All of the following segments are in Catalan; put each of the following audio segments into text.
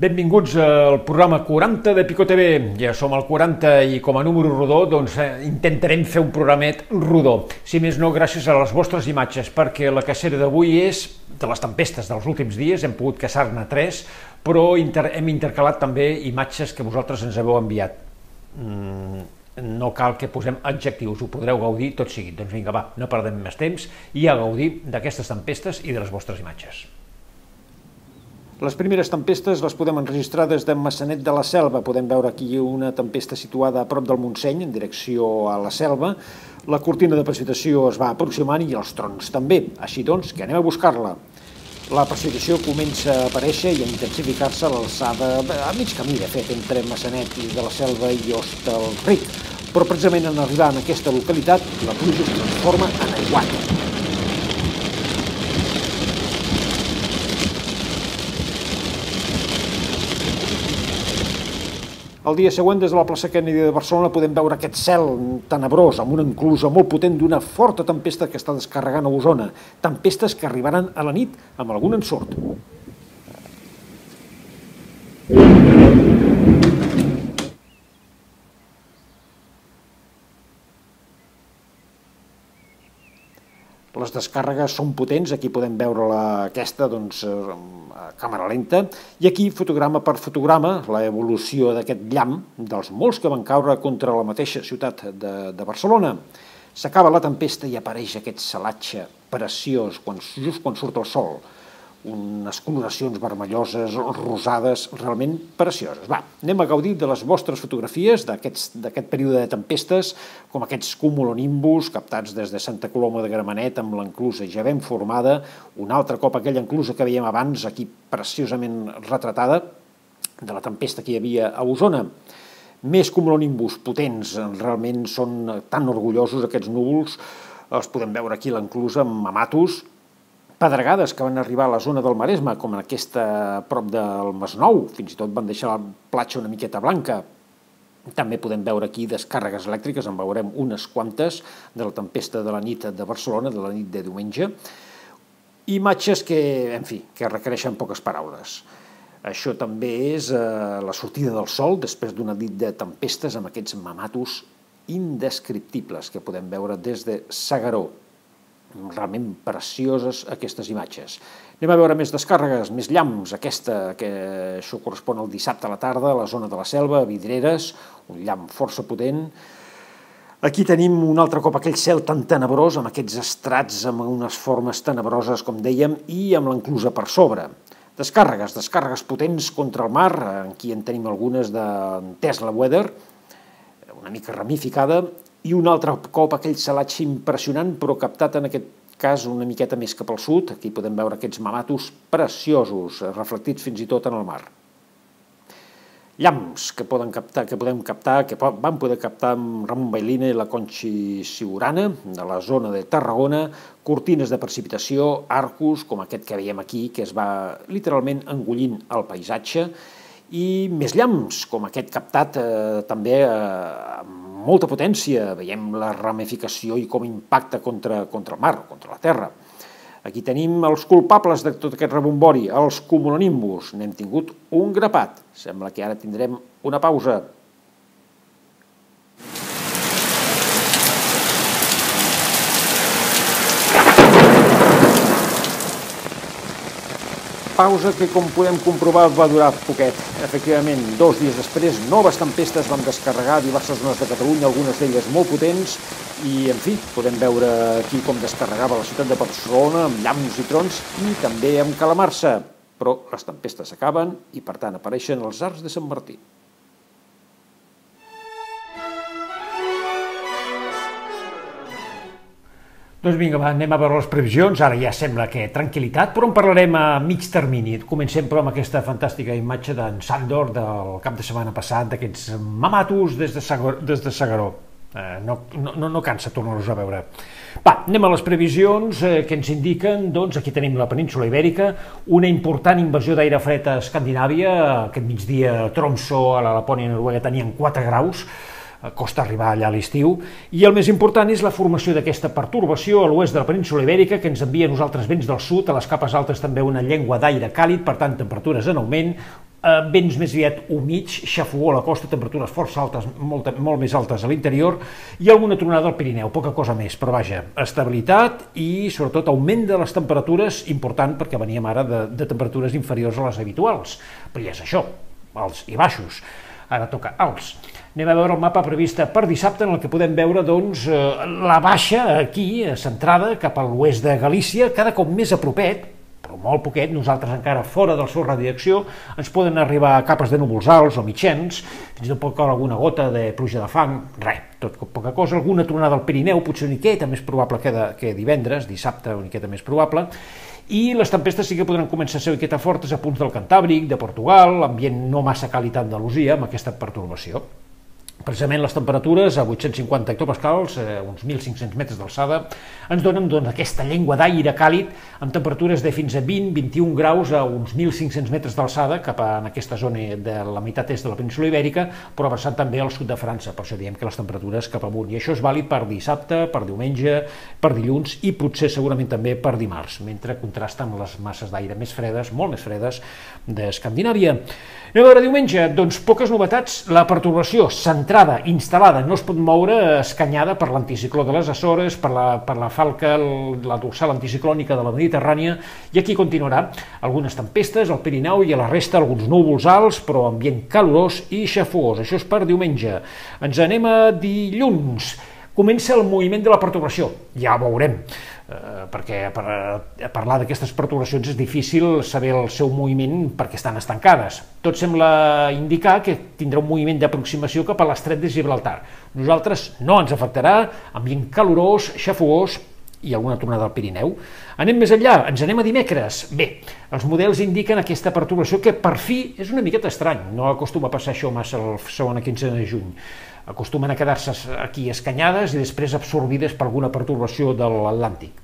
Benvinguts al programa 40 de Pico TV. Ja som al 40 i com a número rodó doncs intentarem fer un programet rodó. Si més no, gràcies a les vostres imatges, perquè la cacera d'avui és de les tempestes dels últims dies, hem pogut caçar-ne 3, però hem intercalat també imatges que vosaltres ens haveu enviat. No cal que posem adjectius, ho podreu gaudir tot seguit. Doncs vinga, va, no perdem més temps i a gaudir d'aquestes tempestes i de les vostres imatges. Les primeres tempestes les podem enregistrar des de Maçanet de la Selva. Podem veure aquí una tempesta situada a prop del Montseny, en direcció a la selva. La cortina de precipitació es va aproximant i els trons també. Així doncs, que anem a buscar-la. La precipitació comença a aparèixer i a intensificar-se a l'alçada, a mig camí, de fet, entre Maçanet de la Selva i Hostalric. Però precisament en arribar en aquesta localitat, la pluja es transforma en aiguat. El dia següent, des de la plaça Kennedy de Barcelona, podem veure aquest cel tenebrós, amb una enclusa molt potent d'una forta tempesta que està descarregant a Osona. Tempestes que arribaran a la nit amb algun ensurt. Les descàrregues són potents, aquí podem veure aquesta a càmera lenta, i aquí, fotograma per fotograma, l'evolució d'aquest llamp, dels molts que van caure contra la mateixa ciutat de Barcelona. S'acaba la tempesta i apareix aquest celatge preciós, just quan surt el sol. Unes coloracions vermelloses, rosades, realment precioses. Va, anem a gaudir de les vostres fotografies d'aquest període de tempestes, com aquests cumulonimbus captats des de Santa Coloma de Gramenet amb l'enclusa ja ben formada, un altre cop aquella enclusa que veiem abans, aquí preciosament retratada, de la tempesta que hi havia a Osona. Més cumulonimbus potents, realment són tan orgullosos aquests núvols, els podem veure aquí l'enclusa amb mamatos, pedregades que van arribar a la zona del Maresme, com en aquesta a prop del Masnou, fins i tot van deixar la platja una miqueta blanca. També podem veure aquí descàrregues elèctriques, en veurem unes quantes, de la tempesta de la nit de Barcelona, de la nit de diumenge. Imatges que, en fi, que requereixen poques paraules. Això també és la sortida del sol després d'una nit de tempestes amb aquests mamatos indescriptibles que podem veure des de S'Agaró. Realment precioses aquestes imatges. Anem a veure més descàrregues, més llamps. Aquesta, que això correspon al dissabte a la tarda, a la zona de la Selva, a Vidreres, un llamp força potent. Aquí tenim un altre cop aquell cel tan tenebrós, amb aquests estrats, amb unes formes tenebroses, com dèiem, i amb l'enclusa per sobre. Descàrregues potents contra el mar, aquí en tenim algunes de Tesla Weather, una mica ramificada, i un altre cop aquell celatge impressionant, però captat en aquest cas una miqueta més cap al sud. Aquí podem veure aquests mamatos preciosos, reflectits fins i tot en el mar. Llamps que van poder captar amb Ramon Bailina i la Conxi Siurana, de la zona de Tarragona, cortines de precipitació, arcos, com aquest que veiem aquí, que es va literalment engollint el paisatge, i més llamps, com aquest captat també amb molta potència. Veiem la ramificació i com impacta contra el mar, contra la terra. Aquí tenim els culpables de tot aquest rebombori, els cumulonimbus. N'hem tingut un grapat. Sembla que ara tindrem una pausa. Pausa que, com podem comprovar, va durar poquet. Efectivament, 2 dies després, noves tempestes van descarregar diverses zones de Catalunya, algunes d'elles molt potents, i, en fi, podem veure aquí com descarregava la ciutat de Barcelona, amb llamps i trons, i també amb calamarsa. Però les tempestes s'acaben i, per tant, apareixen els arcs de Sant Martí. Doncs vinga, va, anem a veure les previsions. Ara ja sembla que tranquil·litat, però en parlarem a mig termini. Comencem però amb aquesta fantàstica imatge d'en Sándor del cap de setmana passat, d'aquests mamatos des de S'Agaró. No cansa tornar-los a veure. Va, anem a les previsions que ens indiquen, doncs aquí tenim la península Ibèrica, una important invasió d'aire fred a Escandinàvia. Aquest migdia a Tromsø, a la Lapònia noruega, tenien 4 graus, costa arribar allà a l'estiu, i el més important és la formació d'aquesta pertorbació a l'oest de la península Ibèrica que ens envia a nosaltres vents del sud, a les capes altes també una llengua d'aire càlid, per tant temperatures en augment, vents més aviat humits, xafogó a la costa, temperatures força altes, molt més altes a l'interior, i alguna tronada al Pirineu, poca cosa més, però vaja, estabilitat i sobretot augment de les temperatures, important perquè veníem ara de temperatures inferiors a les habituals, però ja és això, alts i baixos, ara toca alts. Anem a veure el mapa previst per dissabte, en el que podem veure doncs, la baixa aquí, centrada cap a l'oest de Galícia, cada cop més a propet, però molt poquet, nosaltres encara fora del seu radi d'acció, ens poden arribar capes de núvols alts o mitjans, fins i tot pot caure alguna gota de pluja de fang, res, tot poca cosa, alguna tronada al Pirineu, potser una miqueta més probable que divendres, dissabte una miqueta més probable, i les tempestes sí que podran començar a ser una miqueta fortes a punts del Cantàbric, de Portugal, ambient no massa càlid a Andalusia amb aquesta pertorbació. Precisament les temperatures a 850 hectopascals, uns 1.500 metres d'alçada, ens donen aquesta llengua d'aire càlid amb temperatures de fins a 20-21 graus a uns 1.500 metres d'alçada cap en aquesta zona de la meitat est de la península Ibèrica, però avançant també al sud de França, per això diem que les temperatures cap amunt. I això és vàlid per dissabte, per diumenge, per dilluns i potser segurament també per dimarts, mentre contrasta amb les masses d'aire més fredes, molt més fredes, d'Escandinàvia. Anem a veure diumenge, doncs poques novetats, la pertorbació centrada, instal·lada, no es pot moure escanyada per l'anticicló de les Açores, per la falca, la dorsal anticiclònica de la Mediterrània, i aquí continuarà algunes tempestes al Pirineu i a la resta alguns núvols alts, però ambient calorós i xafogós. Això és per diumenge. Ens anem a dilluns. Comença el moviment de la pertorbació, ja ho veurem, perquè per parlar d'aquestes pertorbacions és difícil saber el seu moviment perquè estan estancades. Tot sembla indicar que tindrà un moviment d'aproximació cap a l'estret de Gibraltar. Nosaltres no ens afectarà, ambient calorós, xafogós i alguna tronada al Pirineu. Anem més enllà, ens anem a dimecres. Bé, els models indiquen aquesta pertorbació que per fi és una miqueta estrany, no acostuma a passar això massa la segona quinzena de juny. Acostumen a quedar-se aquí escanyades i després absorbides per alguna pertorbació de l'Atlàntic.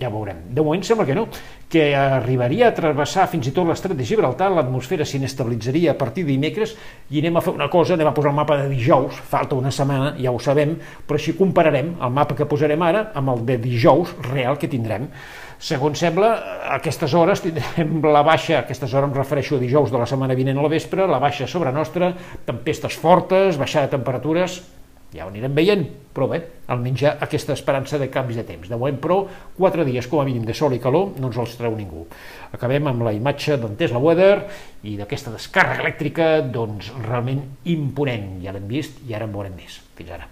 Ja veurem. De moment sembla que no, que arribaria a travessar fins i tot l'estret de Gibraltar, l'atmosfera s'inestabilitzaria a partir de dimecres i anem a fer una cosa, anem a posar el mapa de dijous, falta una setmana, ja ho sabem, però així compararem el mapa que posarem ara amb el de dijous real que tindrem. Segons sembla, a aquestes hores tindrem la baixa, a aquestes hores em refereixo a dijous de la setmana vinent a la vespre, la baixa sobre nostra, tempestes fortes, baixada de temperatures, ja ho anirem veient, però bé, almenys hi ha aquesta esperança de canvis de temps. De moment, però, 4 dies com a mínim de sol i calor no ens els treu ningú. Acabem amb la imatge d'on és la Weather i d'aquesta descàrrega elèctrica, doncs, realment imponent. Ja l'hem vist i ara en veurem més. Fins ara.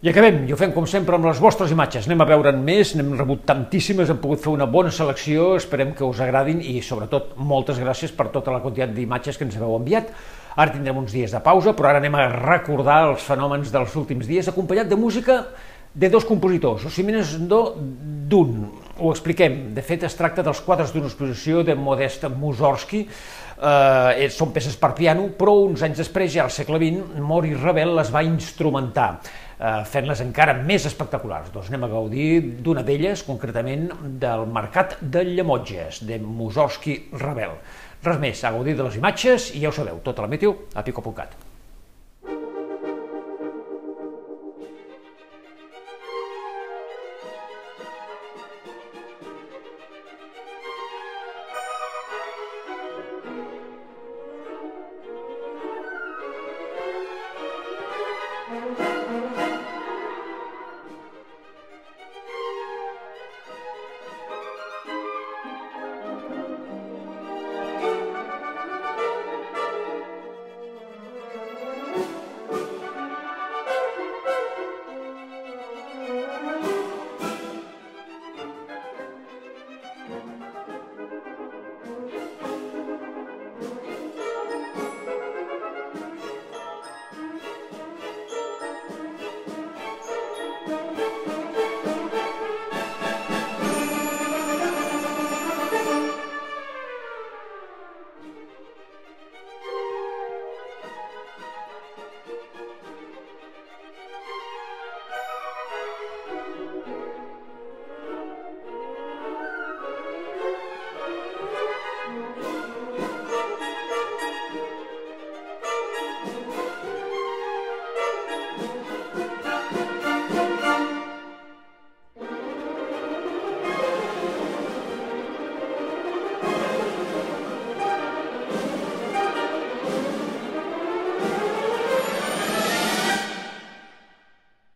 I acabem, i ho fem com sempre amb les vostres imatges. Anem a veure'n més, n'hem rebut tantíssimes, hem pogut fer una bona selecció, esperem que us agradin i sobretot moltes gràcies per tota la quantitat d'imatges que ens heu enviat. Ara tindrem uns dies de pausa, però ara anem a recordar els fenòmens dels últims dies, acompanyat de música de dos compositors, o si més no d'un. Ho expliquem, de fet es tracta dels quadres d'una exposició de Modest Mussorgsky, són peces per piano, però uns anys després, ja al segle XX, Maurice Ravel les va instrumentar, fent-les encara més espectaculars. Doncs anem a gaudir d'una d'elles, concretament del Mercat de Llemotges, de Mussorgsky Ravel. Res més, a gaudir de les imatges i ja ho sabeu, tota la meteo a pico.cat.